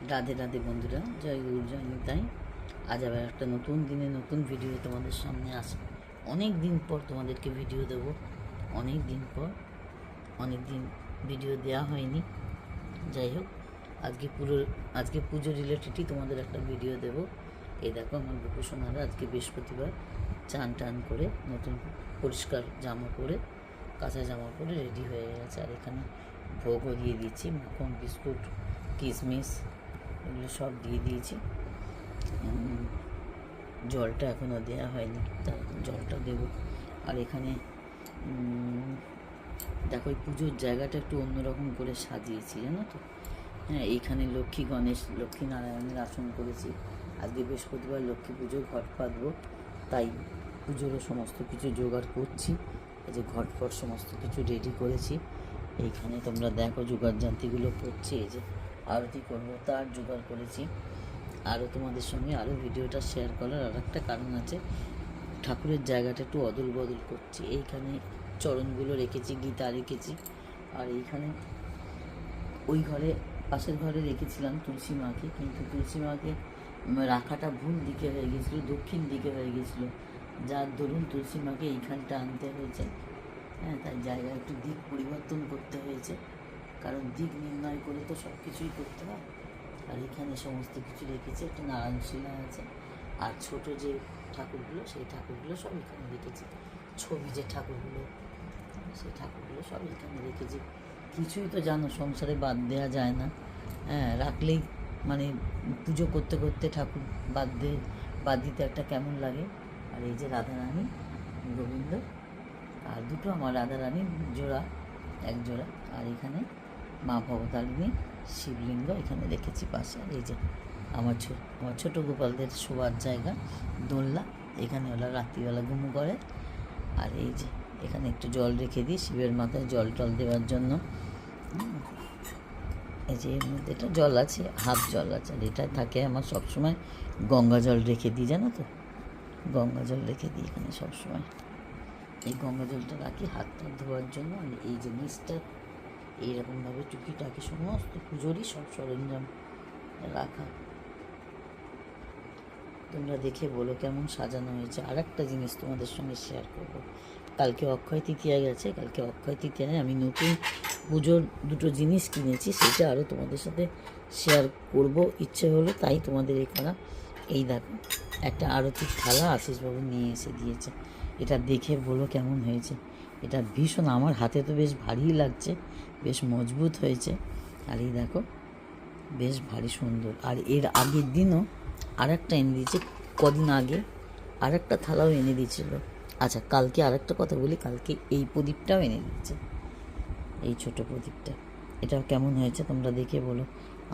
রাধে রাধে বন্ধুরা, জয় গুরু জয় নিতাই। আজ আবার একটা নতুন দিনে নতুন ভিডিও তোমাদের সামনে আসে। অনেক দিন পর তোমাদেরকে ভিডিও দেব, অনেক দিন পর, অনেক দিন ভিডিও দেওয়া হয়নি। যাই হোক, আজকে পুজো রিলেটেডই তোমাদের একটা ভিডিও দেব। এই দেখো আমার গোপুসোনারা আজকে বৃহস্পতিবার চান টান করে নতুন পরিষ্কার জামা পরে, কাঁচা জামা পরে রেডি হয়ে গেছে। আর এখানে ভোগও দিয়ে দিচ্ছি, মাখন বিস্কুট কিশমিশ এগুলো সব দিয়ে দিয়েছি। জলটা এখনও দেওয়া হয়নি, তাই জলটা দেবো। আর এখানে দেখো এই পুজোর জায়গাটা একটু অন্যরকম করে সাজিয়েছি, জানো তো। হ্যাঁ, এইখানে লক্ষ্মী গণেশ লক্ষ্মী নারায়ণের আসন করেছি। আজকে বৃহস্পতিবার লক্ষ্মী পুজো, ঘট পাতবো, তাই পুজোরও সমস্ত কিছু জোগাড় করছি। এই যে ঘটফট সমস্ত কিছু রেডি করেছি। এইখানে তোমরা দেখো জোগাড় যন্ত্রগুলো করছি। এই যে আরতি করবো তার জোগাড় করেছি। আরও তোমাদের সঙ্গে আরও ভিডিওটা শেয়ার করার আর একটা কারণ আছে, ঠাকুরের জায়গাটা একটু অদল বদল করছি। এইখানে চরণগুলো রেখেছি, গীতা রেখেছি। আর এইখানে ওই ঘরে, পাশের ঘরে রেখেছিলাম তুলসী মাকে, কিন্তু তুলসী মাকে রাখাটা ভুল দিকে হয়ে গেছিলো, দক্ষিণ দিকে হয়ে গেছিলো, যার দরুন তুলসী মাকে এইখানটা আনতে হয়েছে। হ্যাঁ, তাই জায়গা একটু দিক পরিবর্তন করতে হয়েছে, কারণ দিক নির্ণয় করে তো সব কিছুই করতে হয়। আর এখানে সমস্ত কিছু রেখেছি, একটা নারায়ণ শিলা আছে। আর ছোট যে ঠাকুরগুলো, সেই ঠাকুরগুলো সব এখানে রেখেছি। ছবি যে ঠাকুরগুলো, সেই ঠাকুরগুলো সব এখানে রেখেছি। কিছুই তো জানো সংসারে বাদ দেওয়া যায় না। হ্যাঁ, রাখলেই মানে পুজো করতে করতে ঠাকুর বাদ দিতে একটা কেমন লাগে। আর এই যে রাধারানী গোবিন্দ, আর দুটো আমার রাধারানীর জোড়া, এক জোড়া। আর এখানে মা ভবতারিণী শিবলিঙ্গ এখানে রেখেছি পাশে। আর এই যে আমার ছোটো গোপালদের শোবার জায়গা, দোলনা, এখানে ওরা রাত্রিবেলা ঘুমু করে। আর এই যে এখানে একটু জল রেখে দিই শিবের মাথায় জল টল দেওয়ার জন্য। এই যে এর মধ্যে এটা জল আছে, হাফ জল আছে। আর এটা থাকে আমার সবসময় গঙ্গা জল রেখে দিই, জানো তো, গঙ্গা জল রেখে দিই এখানে সবসময়। এই গঙ্গা জলটা রাখি হাত টাত ধোয়ার জন্য। আর এই যে নিচটা এইরকমভাবে টুকিটাকি সমস্ত পুজোরই সব সরঞ্জাম রাখা। তোমরা দেখে বলো কেমন সাজানো হয়েছে। আর একটা জিনিস তোমাদের সঙ্গে শেয়ার করব, কালকে অক্ষয় তৃতীয়া গেছে। কালকে অক্ষয় তৃতীয়ায় আমি নতুন পুজোর দুটো জিনিস কিনেছি, সেটা আরও তোমাদের সাথে শেয়ার করব ইচ্ছে হলো, তাই তোমাদের এই করা। এই দেখো একটা আরতির থালা আশিসবাবু নিয়ে এসে দিয়েছে। এটা দেখে বলো কেমন হয়েছে। এটা ভীষণ, আমার হাতে তো বেশ ভারী লাগছে, বেশ মজবুত হয়েছে। আর এই দেখো বেশ ভারী সুন্দর। আর এর আগের দিনও আর একটা এনে দিয়েছে, কদিন আগে আর একটা থালাও এনে দিয়েছিল। আচ্ছা, কালকে আর একটা কথা বলি, কালকে এই প্রদীপটাও এনে দিয়েছে, এই ছোট প্রদীপটা। এটা কেমন হয়েছে তোমরা দেখে বলো।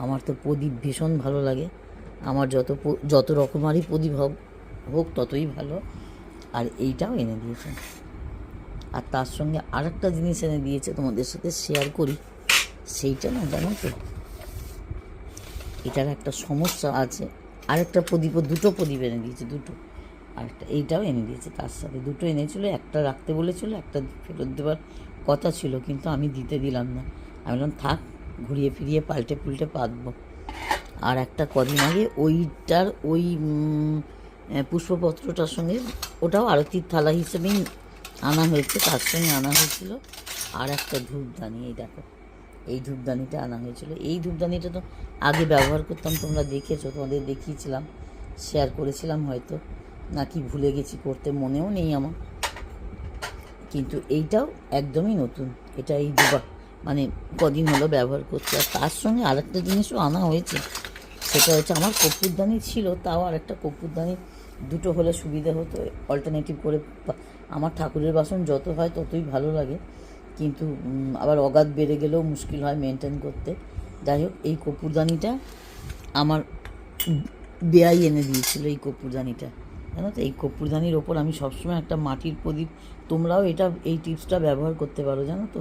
আমার তো প্রদীপ ভীষণ ভালো লাগে, আমার যত রকমারই প্রদীপ হোক ততই ভালো। আর এইটাও এনে দিয়েছে। আর তার সঙ্গে আর একটা জিনিস এনে দিয়েছে, তোমাদের সাথে শেয়ার করি। সেইটা না, জানো তো, এটার একটা সমস্যা আছে। আরেকটা প্রদীপও, দুটো প্রদীপ এনে দিয়েছে, দুটো। আরেকটা এইটাও এনে দিয়েছে তার সাথে। দুটো এনেছিল, একটা রাখতে বলেছিল, একটা ফেরত দেওয়ার কথা ছিল, কিন্তু আমি দিতে দিলাম না। আমি বললাম থাক, ঘুরিয়ে ফিরিয়ে পাল্টে পাতবো। আর একটা কদিন আগে ওইটার ওই পুষ্পপত্রটার সঙ্গে, ওটাও আরতির থালা হিসেবেই আনা হয়েছে, তার সঙ্গে আনা হয়েছিল আর একটা ধূপদানি। এই দেখো, এই ধূপদানিটা আনা হয়েছিল। এই ধূপদানিটা তো আগে ব্যবহার করতাম, তোমরা দেখেছো, তোমাদের দেখিয়েছিলাম, শেয়ার করেছিলাম হয়তো, নাকি ভুলে গেছি করতে, মনেও নেই আমার। কিন্তু এইটাও একদমই নতুন, এটা এই মানে কদিন হলো ব্যবহার করছি। আর তার সঙ্গে আরেকটা জিনিসও আনা হয়েছে, সেটা হচ্ছে আমার কর্পূরদানি ছিল, তাও আরেকটা কর্পূরদানি দুটো হলে সুবিধা হতো, অল্টারনেটিভ করে। আমার ঠাকুরের বাসন যত হয় ততই ভালো লাগে, কিন্তু আবার অগাধ বেড়ে গেলেও মুশকিল হয় মেনটেন করতে। যাই হোক, এই কর্পূরদানিটা আমার বেয়াই এনে দিয়েছিল, এই কর্পূরদানিটা, জানো তো। এই কর্পূরদানির ওপর আমি সবসময় একটা মাটির প্রদীপ, তোমরাও এই টিপসটা ব্যবহার করতে পারো, জানো তো।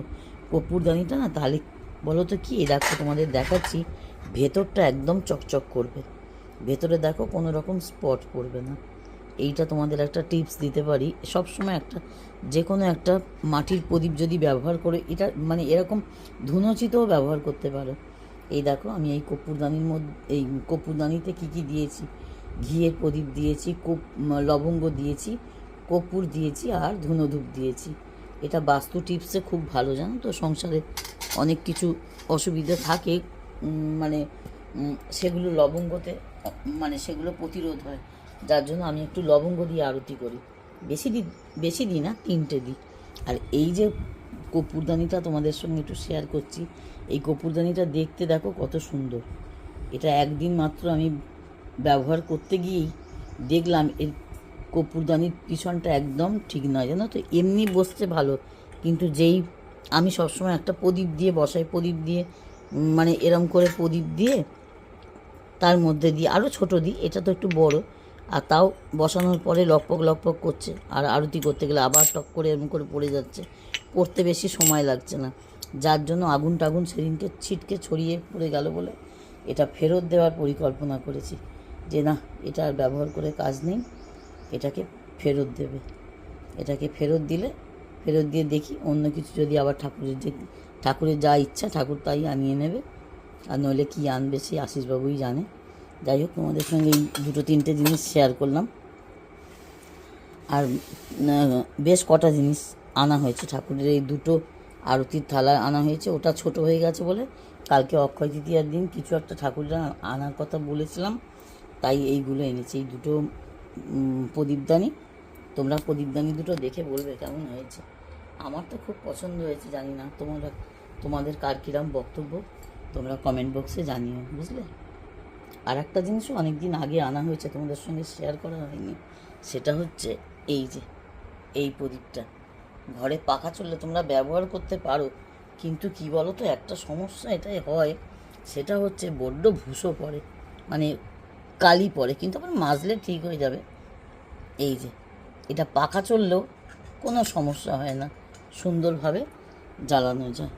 কর্পূরদানিটা না, তাহলে বলো তো কি, দেখো তোমাদের দেখাচ্ছি, ভেতরটা একদম চকচক করবে, ভেতরে দেখো কোনো রকম স্পট পড়বে না। এইটা তোমাদের একটা টিপস দিতে পারি, সবসময় একটা যে কোনো একটা মাটির প্রদীপ যদি ব্যবহার করে, এটা মানে এরকম ধুনোচিতেও ব্যবহার করতে পারো। এই দেখো আমি এই কর্পূরদানির মধ্যে, এই কর্পূরদানিতে কী কী দিয়েছি, ঘিয়ের প্রদীপ দিয়েছি, লবঙ্গ দিয়েছি, কর্পূর দিয়েছি আর ধূপ দিয়েছি। এটা বাস্তু টিপসে খুব ভালো, জানো তো। সংসারে অনেক কিছু অসুবিধা থাকে, মানে সেগুলো লবঙ্গতে, মানে সেগুলো প্রতিরোধ হয়। যার জন্য আমি একটু লবঙ্গ দিয়ে আরতি করি। বেশি দিই না, 3টে দিই। আর এই যে কর্পূরদানিটা তোমাদের সঙ্গে একটু শেয়ার করছি, এই কর্পূরদানিটা দেখতে দেখো কত সুন্দর। এটা একদিন মাত্র আমি ব্যবহার করতে গিয়েই দেখলাম এর কর্পূরদানির পিছনটা একদম ঠিক নয়, জানো তো। এমনি বসতে ভালো, কিন্তু যেই আমি সবসময় একটা প্রদীপ দিয়ে বসাই, প্রদীপ দিয়ে মানে এরম করে প্রদীপ দিয়ে তার মধ্যে দিয়ে আরও ছোটো দিই, এটা তো একটু বড়, আর তাও বসানোর পরে লকপক লকপক করছে, আর আরতি করতে গেলে আবার টক করে এরকম করে পড়ে যাচ্ছে, পড়তে বেশি সময় লাগছে না। যার জন্য আগুন টাগুন সেদিনকে ছিটকে ছড়িয়ে পড়ে গেল বলে এটা ফেরত দেওয়ার পরিকল্পনা করেছি, যে না, এটা আর ব্যবহার করে কাজ নেই, এটাকে ফেরত দেবে। এটাকে ফেরত দিয়ে দেখি অন্য কিছু যদি আবার ঠাকুরের যা ইচ্ছা ঠাকুর তাই আনিয়ে নেবে, আর নইলে কী আনবে সেই আশিসবাবুই জানে। যাই হোক, তোমাদের সঙ্গে এই 2-3টে জিনিস শেয়ার করলাম। আর বেশ কটা জিনিস আনা হয়েছে ঠাকুরের, এই 2টো আরতির থালা আনা হয়েছে। ওটা ছোট হয়ে গেছে বলে কালকে অক্ষয় তৃতীয়ার দিন কিছু একটা ঠাকুররা আনার কথা বলেছিলাম, তাই এইগুলো এনেছি। এই 2টো প্রদীপদানি। তোমরা প্রদীপদানি 2টো দেখে বলবে কেমন হয়েছে। আমার তো খুব পছন্দ হয়েছে, জানি না তোমাদের কার কিরম বক্তব্য, তোমরা কমেন্ট বক্সে জানিও, বুঝলে। আর একটা জিনিসও অনেক দিন আগে আনা হয়েছে, তোমাদের সঙ্গে শেয়ার করা হয়নি। সেটা হচ্ছে এই যে এই প্রদীপটা। ঘরে পাখা চললে তোমরা ব্যবহার করতে পারো, কিন্তু কি বলো তো, একটা সমস্যা এটাই হয়, সেটা হচ্ছে বড্ড ভুসো পড়ে, মানে কালি পড়ে, কিন্তু আবার মাজলে ঠিক হয়ে যাবে। এই যে এটা পাখা চললেও কোনো সমস্যা হয় না, সুন্দরভাবে জ্বালানো যায়।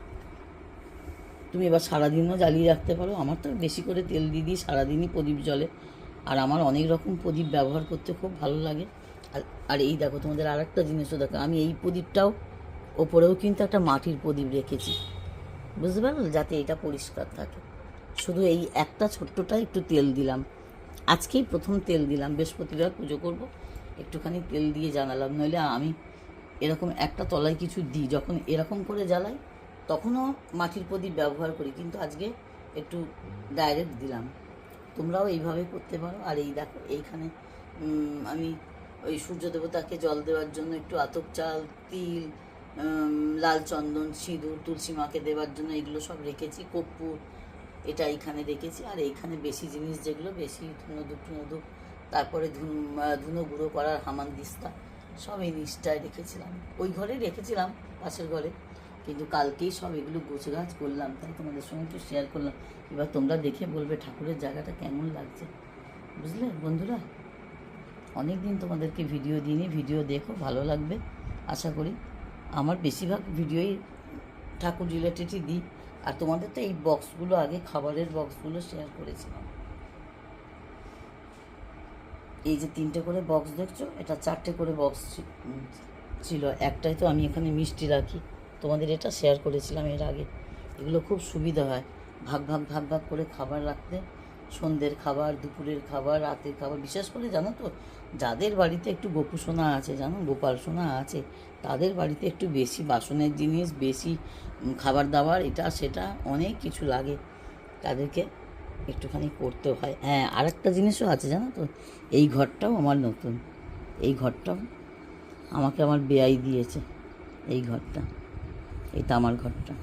তুমি এবার সারাদিনও জ্বালিয়ে রাখতে পারো। আমার তো বেশি করে তেল দিয়ে দিই, সারাদিনই প্রদীপ জ্বলে। আর আমার অনেক রকম প্রদীপ ব্যবহার করতে খুব ভালো লাগে। আর এই দেখো, তোমাদের আর একটা জিনিসও দেখো, আমি এই প্রদীপটাও ওপরেও কিন্তু একটা মাটির প্রদীপ রেখেছি, বুঝতে পারলে, যাতে এটা পরিষ্কার থাকে। শুধু এই একটা ছোট্টটা একটু তেল দিলাম, আজকেই প্রথম তেল দিলাম, বৃহস্পতিবার পুজো করব, একটুখানি তেল দিয়ে জানালাম। নইলে আমি এরকম একটা তলায় কিছু দিই, যখন এরকম করে জ্বালাই তখনও মাটির প্রদীপ ব্যবহার করি, কিন্তু আজকে একটু ডাইরেক্ট দিলাম। তোমরাও এইভাবে করতে পারো। আর এই দেখো, এইখানে আমি ওই সূর্য দেবতাকে জল দেওয়ার জন্য একটু আতপ চাল, তিল, লাল চন্দন, সিঁদুর, তুলসী মাকে দেওয়ার জন্য এগুলো সব রেখেছি, কর্পূর এটা এইখানে রেখেছি। আর এইখানে বেশি জিনিস, যেগুলো বেশি ধুনো, তারপরে ধুনো গুঁড়ো করার হামানদিস্তা, সব এই নিচটায় রেখেছিলাম, ওই ঘরে রেখেছিলাম, পাশের ঘরে, কিন্তু কালকেই সব এগুলো গোছগাছ করলাম, তাই তোমাদের সঙ্গে একটু শেয়ার করলাম। এবার তোমরা দেখে বলবে ঠাকুরের জায়গাটা কেমন লাগছে, বুঝলে বন্ধুরা। অনেক দিন তোমাদেরকে ভিডিও দিইনি, ভিডিও দেখো, ভালো লাগবে আশা করি। আমার বেশিরভাগ ভিডিওই ঠাকুর রিলেটেডই দিই। আর তোমাদের তো এই বক্সগুলো, আগে খাবারের বক্সগুলো শেয়ার করেছিলাম। এই যে 3টে করে বক্স দেখছো, এটা 4টে করে বক্স ছিল। একটাই তো আমি এখানে মিষ্টি রাখি, তোমাদের এটা শেয়ার করেছিলাম এর আগে। এগুলো খুব সুবিধা হয় ভাগ ভাগ করে খাবার রাখতে, সন্ধ্যের খাবার, দুপুরের খাবার, রাতের খাবার। বিশেষ করে জানো তো, যাদের বাড়িতে একটু গোপু সোনা আছে, জানো, গোপাল সোনা আছে, তাদের বাড়িতে একটু বেশি বাসনের জিনিস, বেশি খাবার দাবার, এটা সেটা অনেক কিছু লাগে, তাদেরকে একটুখানি করতে হয়। হ্যাঁ, আর একটা জিনিসও আছে, জানো তো, এই ঘরটাও আমার নতুন। এই ঘরটাও আমাকে আমার বেয়াই দিয়েছে, এই ঘরটা, এই তামার ঘরটা,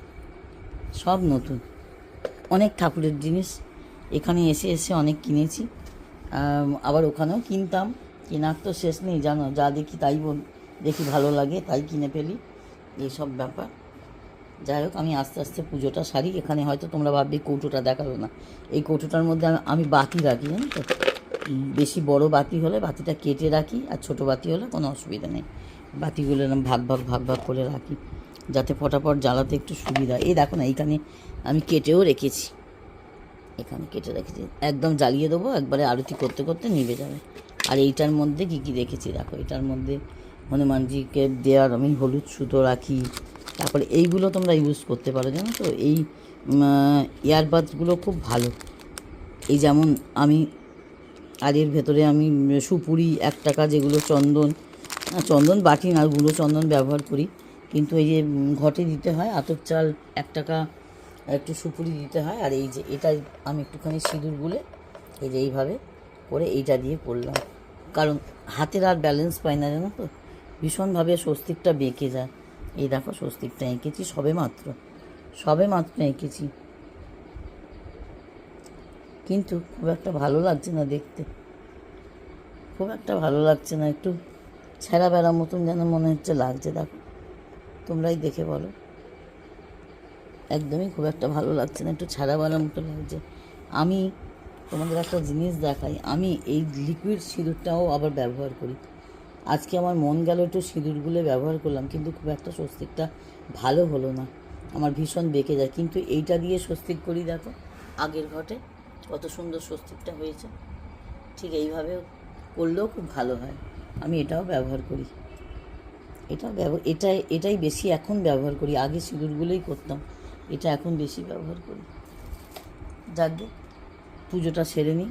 সব নতুন। অনেক ঠাকুরের জিনিস এখানে এসে অনেক কিনেছি, আবার ওখানেও কিনতাম, কেনার তো শেষ নেই, জানো, যা দেখি তাই দেখি ভালো লাগে তাই কিনে ফেলি, এইসব ব্যাপার। যাই হোক, আমি আস্তে আস্তে পুজোটা সারি। এখানে হয়তো তোমরা ভাববে কৌটোটা দেখালো না, এই কৌটোটার মধ্যে আমি বাতি রাখি, জানো তো। বেশি বড় বাতি হলে বাতিটা কেটে রাখি, আর ছোট বাতি হলে কোনো অসুবিধা নেই, বাতিগুলো এরকম ভাগ করে রাখি, যাতে ফটাফট জ্বালাতে একটু সুবিধা। এই দেখো না, এইখানে আমি কেটেও রেখেছি, এখানে কেটে রেখেছি, একদম জ্বালিয়ে দেবো, একবারে আরতি করতে করতে নিভে যাবে। আর এইটার মধ্যে কী রেখেছি দেখো, এটার মধ্যে হনুমানজিকে দেওয়ার আমি হলুদ সুতো রাখি। তারপরে এইগুলো তোমরা ইউজ করতে পারো, জানো তো, এই ইয়ারবাডসগুলো খুব ভালো। এই যেমন আমি আর এর ভেতরে আমি সুপুরি 1 টাকা যেগুলো চন্দন বাটি না, গুঁড়ো চন্দন ব্যবহার করি, কিন্তু এই যে ঘটে দিতে হয় আতপ চাল 1 টাকা, একটু সুপুরি দিতে হয়। আর এই যে এটা আমি একটুখানি সিঁদুর গুলে এই যে এইভাবে করে এইটা দিয়ে করলাম, কারণ হাতের আর ব্যালেন্স পাই না, জানো তো, ভীষণভাবে স্বস্তিকটা বেঁকে যায়। এই দেখো স্বস্তিকটা এঁকেছি সবে মাত্র এঁকেছি, কিন্তু খুব একটা ভালো লাগছে না দেখতে, একটু ছেঁড়া বেড়া মতন যেন মনে হচ্ছে লাগছে। দেখো তোমরাই দেখে বলো, একদমই খুব একটা ভালো লাগছে না, একটু ছেঁড়া বেড়া মতো লাগছে। আমি তোমাদের একটা জিনিস দেখাই, আমি এই লিকুইড সিঁদুরটাও আবার ব্যবহার করি। আজকে আমার মন গেল একটু সিঁদুরগুলো ব্যবহার করলাম, কিন্তু খুব একটা স্বস্তিকটা ভালো হলো না, আমার ভীষণ বেঁকে যায়। কিন্তু এইটা দিয়ে স্বস্তিক করি, দেখো আগের ঘটে কত সুন্দর স্বস্তিকটা হয়েছে। ঠিক এইভাবে করলেও খুব ভালো হয়। আমি এটাও ব্যবহার করি, এটাই বেশি এখন ব্যবহার করি। আগে সিঁদুরগুলোই করতাম, এটা এখন বেশি ব্যবহার করি। যাকে পুজোটা সেরে নিই,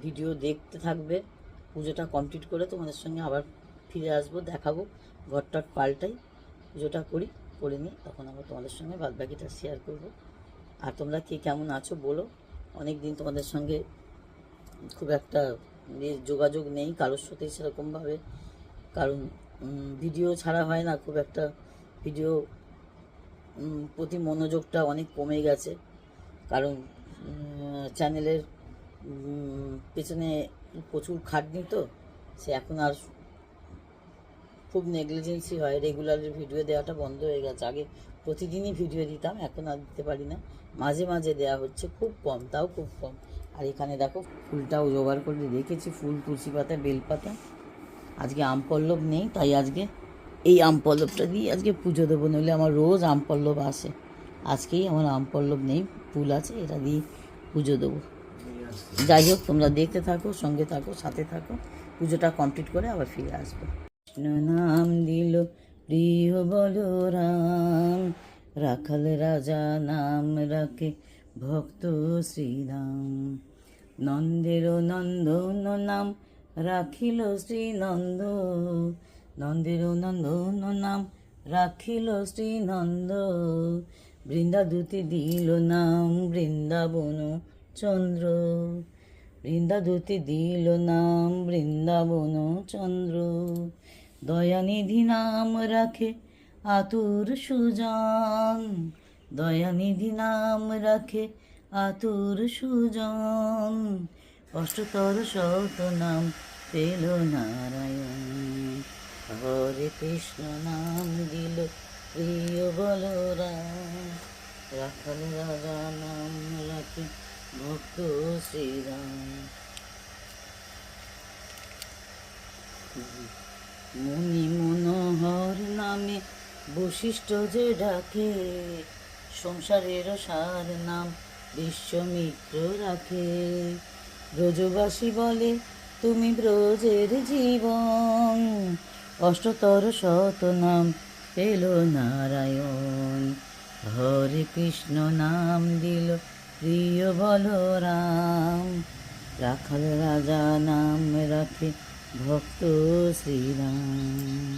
ভিডিও দেখতে থাকবে। পুজোটা কমপ্লিট করে তোমাদের সঙ্গে আবার ফিরে আসবো, দেখাবো, ঘরটট পাল্টাই, পুজোটা করে নিই, তখন আবার তোমাদের সঙ্গে বাদবাকিটা শেয়ার করবো। আর তোমরা কে কেমন আছো বলো, অনেক দিন তোমাদের সঙ্গে খুব একটা যোগাযোগ নেই কারোর সাথেই সেরকমভাবে, কারণ ভিডিও ছাড়া হয় না, খুব একটা ভিডিও প্রতি মনোযোগটা অনেক কমে গেছে, কারণ চ্যানেলের পেছনে প্রচুর খাটনি, তো সে এখন আর খুব নেগলিজেন্সি হয়, রেগুলার ভিডিও দেওয়াটা বন্ধ হয়ে গেছে। আগে প্রতিদিনই ভিডিও দিতাম, এখন আর দিতে পারি না, মাঝে মাঝে দেওয়া হচ্ছে, খুব কম, তাও খুব কম। আর এখানে দেখো ফুলটাও জোগাড় করে রেখেছি, ফুল, তুলসী পাতা, বেলপাতা। আজকে আম পল্লব নেই, তাই আজকে এই আম পল্লবটা দিয়ে আজকে পুজো দেবো, নইলে আমার রোজ আম পল্লব আসে। আজকেই আমার আম পল্লব নেই, ফুল আছে, এটা দিয়ে পুজো দেবো। যাই হোক, তোমরা দেখতে থাকো, সঙ্গে থাকো, সাথে থাকো, পুজোটা কমপ্লিট করে আবার ফিরে আসবো। কৃষ্ণ নাম দিল প্রিয় বলরাম, রাখাল রাজা নাম রাখে ভক্ত শ্রীরাম। নন্দের নন্দন নাম রাখিল শ্রীনন্দ, নন্দের নন্দন নাম রাখিল শ্রীনন্দ। বৃন্দাদূতি দিল নাম বৃন্দাবন চন্দ্র, বৃন্দাদূতি দিল নাম বৃন্দাবন চন্দ্র। দয়ানিধি নাম রাখে আতুর সুজন, দয়ানিধি নাম রাখে আতুর সুজন। অষ্টতর শত নাম পেল নারায়ণ, হরে কৃষ্ণ নাম দিল প্রিয় বলরাম। রাখাল রাজা নাম রাখে ভক্ত শ্রীরাম। মুনি মনোহর নামে বশিষ্ঠ যে ডাকে, সংসারের সার নাম বিশ্বমিত্র রাখে। ব্রজবাসী বলে তুমি ব্রজের জীবন, অষ্টতর শত নাম পেল নারায়ণ। হরে কৃষ্ণ নাম দিল প্রিয় বলরাম, রাখাল রাজা নাম রাখে ভক্ত শ্রীরাম।